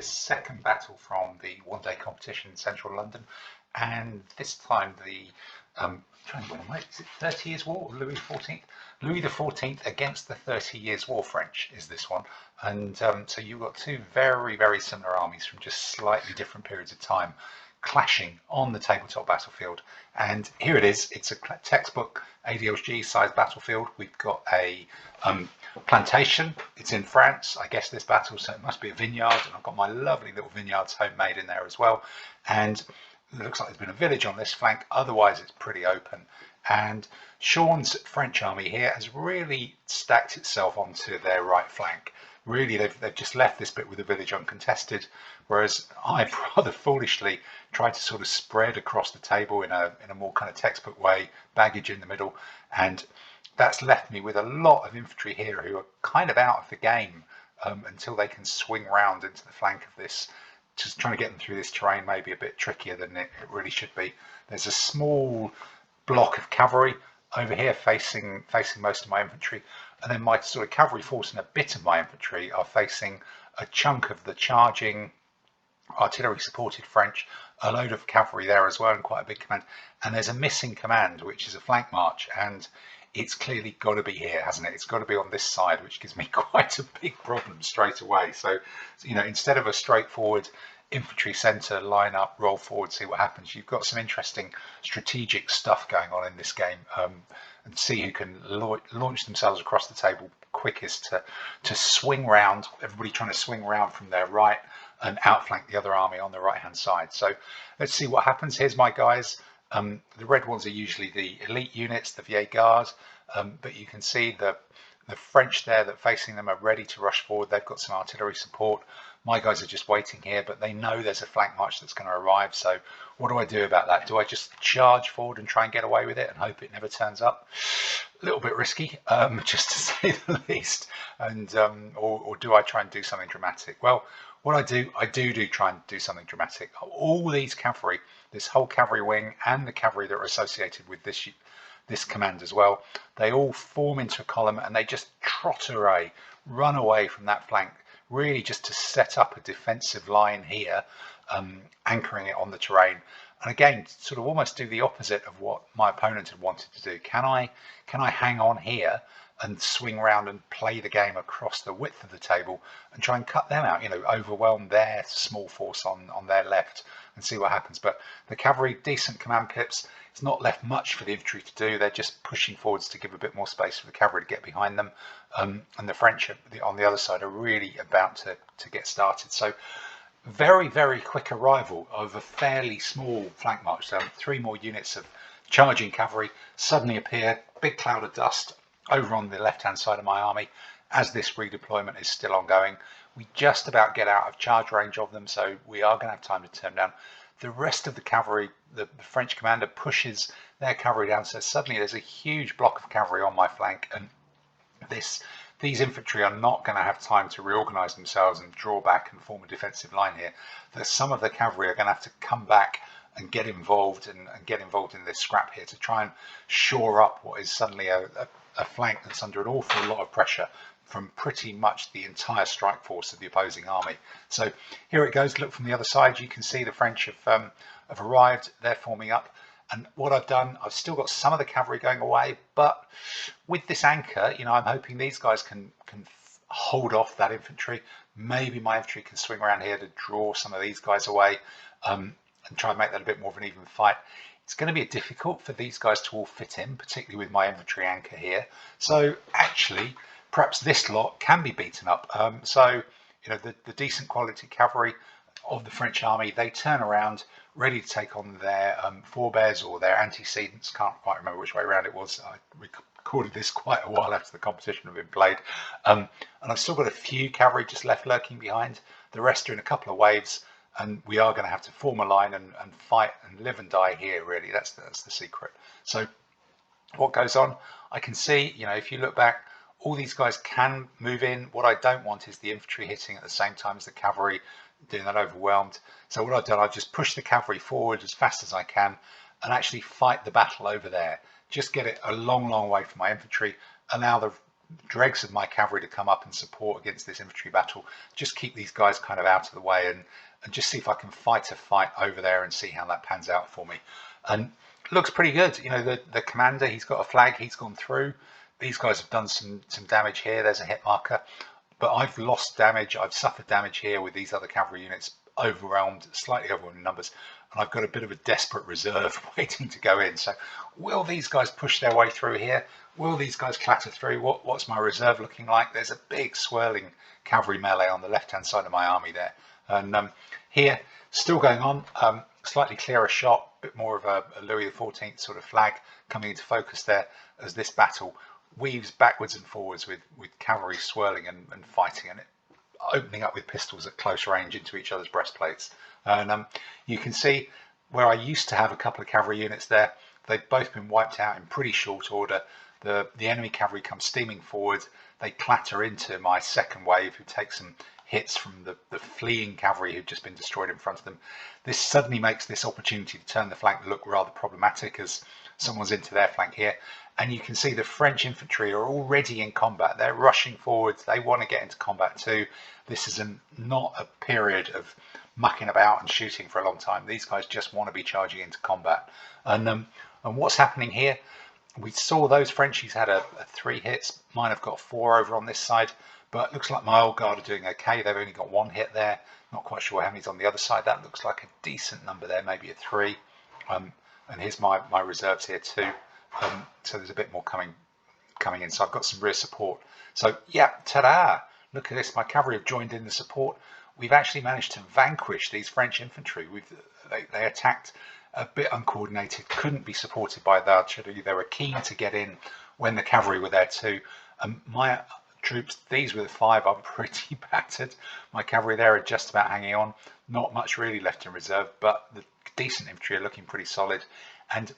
this second battle from the one-day competition in central London, and this time the is it 30 Years' War or Louis XIV? Louis XIV against the 30 Years' War French is this one, and so you've got two very similar armies from just slightly different periods of time clashing on the tabletop battlefield. And here it is. It's a textbook ADLG size battlefield. We've got a plantation. It's in France, I guess, this battle, so it must be a vineyard, and I've got my lovely little vineyards homemade in there as well. And it looks like there's been a village on this flank, otherwise it's pretty open. And Sean's French army here has really stacked itself onto their right flank. Really, they've just left this bit with the village uncontested, whereas I've rather foolishly tried to sort of spread across the table in a more kind of textbook way, baggage in the middle, and that's left me with a lot of infantry here who are kind of out of the game until they can swing round into the flank of this. Just trying to get them through this terrain may be a bit trickier than it really should be. There's a small block of cavalry over here facing most of my infantry, and then my sort of cavalry force and a bit of my infantry are facing a chunk of the charging artillery supported French, a load of cavalry there as well, and quite a big command. And there's a missing command, which is a flank march, and it's clearly got to be here, hasn't it? It's got to be on this side, which gives me quite a big problem straight away. So, you know, instead of a straightforward infantry centre, line up, roll forward, see what happens, you've got some interesting strategic stuff going on in this game, and see who can launch themselves across the table quickest to swing round, everybody trying to swing round from their right and outflank the other army on the right hand side. So let's see what happens. Here's my guys. The red ones are usually the elite units, the Vieille Guard, but you can see the French there that facing them are ready to rush forward. They've got some artillery support. My guys are just waiting here, but they know there's a flank march that's going to arrive. So what do I do about that? Do I just charge forward and try and get away with it and hope it never turns up? A little bit risky, just to say the least. And or do I try and do something dramatic? Well, what I do try and do something dramatic. All these cavalry, this whole cavalry wing and the cavalry that are associated with this command as well, they all form into a column and they just trot away, run away from that flank, really just to set up a defensive line here, anchoring it on the terrain. And again, sort of almost do the opposite of what my opponent had wanted to do. Can I hang on here and swing around and play the game across the width of the table and try and cut them out, you know, overwhelm their small force on their left and see what happens. But the cavalry, decent command pips. It's not left much for the infantry to do. They're just pushing forwards to give a bit more space for the cavalry to get behind them. And the French on the other side are really about to get started. So very quick arrival of a fairly small flank march. So 3 more units of charging cavalry suddenly appear, big cloud of dust over on the left hand side of my army as this redeployment is still ongoing. We just about get out of charge range of them, so we are going to have time to turn down. The rest of the cavalry, the French commander pushes their cavalry down, so suddenly there's a huge block of cavalry on my flank, and these infantry are not going to have time to reorganize themselves and draw back and form a defensive line here. That some of the cavalry are going to have to come back and get involved and get involved in this scrap here to try and shore up what is suddenly a flank that's under an awful lot of pressure from pretty much the entire strike force of the opposing army. So here it goes. Look from the other side, you can see the French have arrived. They're forming up, and what I've done, I've still got some of the cavalry going away, but with this anchor, you know, I'm hoping these guys can hold off that infantry. Maybe my infantry can swing around here to draw some of these guys away, and try and make that a bit more of an even fight. It's going to be difficult for these guys to all fit in, particularly with my infantry anchor here. So actually, perhaps this lot can be beaten up. So, you know, the decent quality cavalry of the French army, they turn around, ready to take on their forebears or their antecedents. Can't quite remember which way around it was. I recorded this quite a while after the competition had been played. And I've still got a few cavalry just left lurking behind. The rest are in a couple of waves. And we are going to have to form a line and fight and live and die here, really. That's the secret. So what goes on? I can see, you know, if you look back, all these guys can move in. What I don't want is the infantry hitting at the same time as the cavalry, doing that overwhelmed. So what I've done, I've just pushed the cavalry forward as fast as I can and actually fight the battle over there. Just get it a long way from my infantry, allow the dregs of my cavalry to come up and support against this infantry battle. Just keep these guys kind of out of the way and just see if I can fight a fight over there and see how that pans out for me. And looks pretty good. You know, the commander, he's got a flag, he's gone through. These guys have done some damage here. There's a hit marker, but I've lost damage. I've suffered damage here with these other cavalry units, overwhelmed, slightly overwhelmed in numbers, and I've got a bit of a desperate reserve waiting to go in. So will these guys push their way through here? Will these guys clatter through? What's my reserve looking like? There's a big swirling cavalry melee on the left-hand side of my army there. And here, still going on, slightly clearer shot, a bit more of a Louis XIV sort of flag coming into focus there as this battle weaves backwards and forwards with cavalry swirling and fighting, and it opening up with pistols at close range into each other's breastplates. And you can see where I used to have a couple of cavalry units there, they've both been wiped out in pretty short order. The enemy cavalry come steaming forward, they clatter into my second wave, who take some hits from the fleeing cavalry who've just been destroyed in front of them. This suddenly makes this opportunity to turn the flank look rather problematic, as someone's into their flank here. And you can see the French infantry are already in combat. They're rushing forwards. They want to get into combat too. This is not a period of mucking about and shooting for a long time. These guys just want to be charging into combat. And what's happening here? We saw those Frenchies had a 3 hits. Mine have got 4 over on this side. But it looks like my old guard are doing okay. They've only got 1 hit there. Not quite sure how many's on the other side. That looks like a decent number there, maybe a 3. And here's my reserves here too. So there's a bit more coming in. So I've got some rear support. So yeah, ta-da! Look at this. My cavalry have joined in the support. We've actually managed to vanquish these French infantry. They attacked a bit uncoordinated, couldn't be supported by the artillery. They were keen to get in when the cavalry were there too. My troops, these were the 5, are pretty battered. My cavalry there are just about hanging on. Not much really left in reserve, but the decent infantry are looking pretty solid. And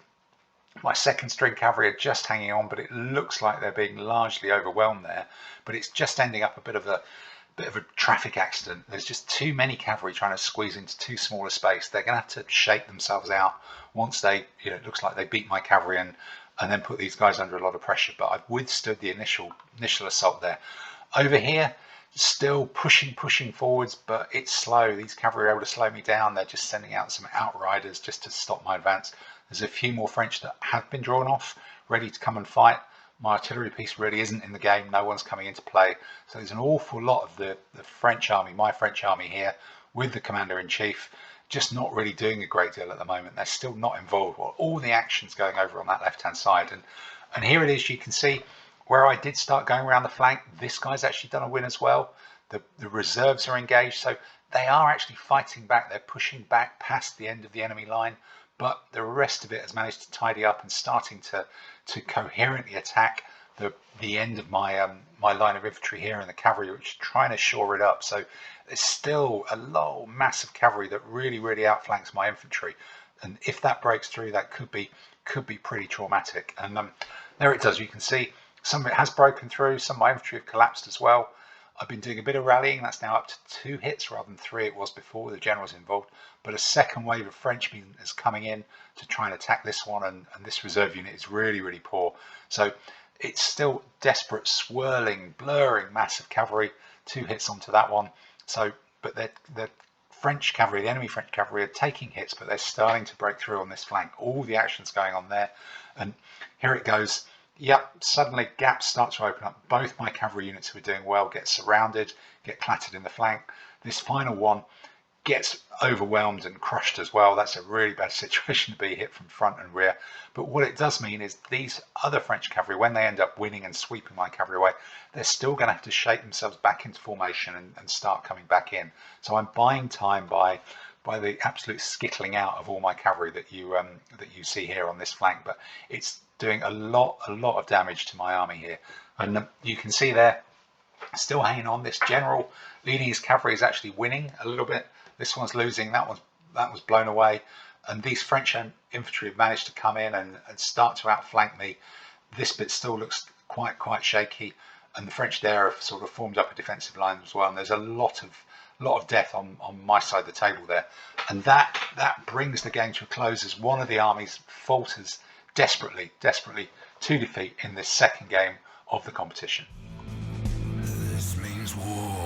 my second string cavalry are just hanging on, but it looks like they're being largely overwhelmed there. But it's just ending up a bit of a traffic accident. There's just too many cavalry trying to squeeze into too small a space. They're going to have to shake themselves out once they, it looks like they beat my cavalry and then put these guys under a lot of pressure. But I've withstood the initial assault there. Over here, still pushing forwards, but it's slow. These cavalry are able to slow me down. They're just sending out some outriders just to stop my advance. There's a few more French that have been drawn off, ready to come and fight. My artillery piece really isn't in the game. No one's coming into play. So there's an awful lot of the French army, my French army here, with the commander-in-chief, just not really doing a great deal at the moment. They're still not involved. Well, all the action's going over on that left-hand side. And here it is. You can see where I did start going around the flank. This guy's actually done a win as well. The reserves are engaged. So they are actually fighting back. They're pushing back past the end of the enemy line. But the rest of it has managed to tidy up and starting to coherently attack the end of my my line of infantry here and the cavalry, which is trying to shore it up. So there's still a lot massive cavalry that really outflanks my infantry, and if that breaks through, that could be pretty traumatic. And there it does. You can see some of it has broken through. Some of my infantry have collapsed as well. I've been doing a bit of rallying. That's now up to 2 hits rather than 3 it was before. The generals involved, but a second wave of Frenchmen is coming in to try and attack this one, and this reserve unit is really poor. So it's still desperate, swirling, blurring, massive cavalry. 2 hits onto that one. So, but the French cavalry, the enemy French cavalry, are taking hits, but they're starting to break through on this flank. All the action's going on there, and here it goes. Yep, suddenly gaps start to open up. Both my cavalry units who are doing well get surrounded, get clattered in the flank. This final one gets overwhelmed and crushed as well. That's a really bad situation to be hit from front and rear. But what it does mean is these other French cavalry, when they end up winning and sweeping my cavalry away, they're still going to have to shake themselves back into formation and start coming back in. So I'm buying time by the absolute skittling out of all my cavalry that you see here on this flank. But it's doing a lot of damage to my army here, and you can see there, still hanging on. This general leading his cavalry is actually winning a little bit. This one's losing. That was blown away, and these French infantry have managed to come in and start to outflank me. This bit still looks quite shaky, and the French there have sort of formed up a defensive line as well. And there's a lot of death on my side of the table there, and that brings the game to a close as one of the armies falters desperately to defeat in this second game of the competition. This means war.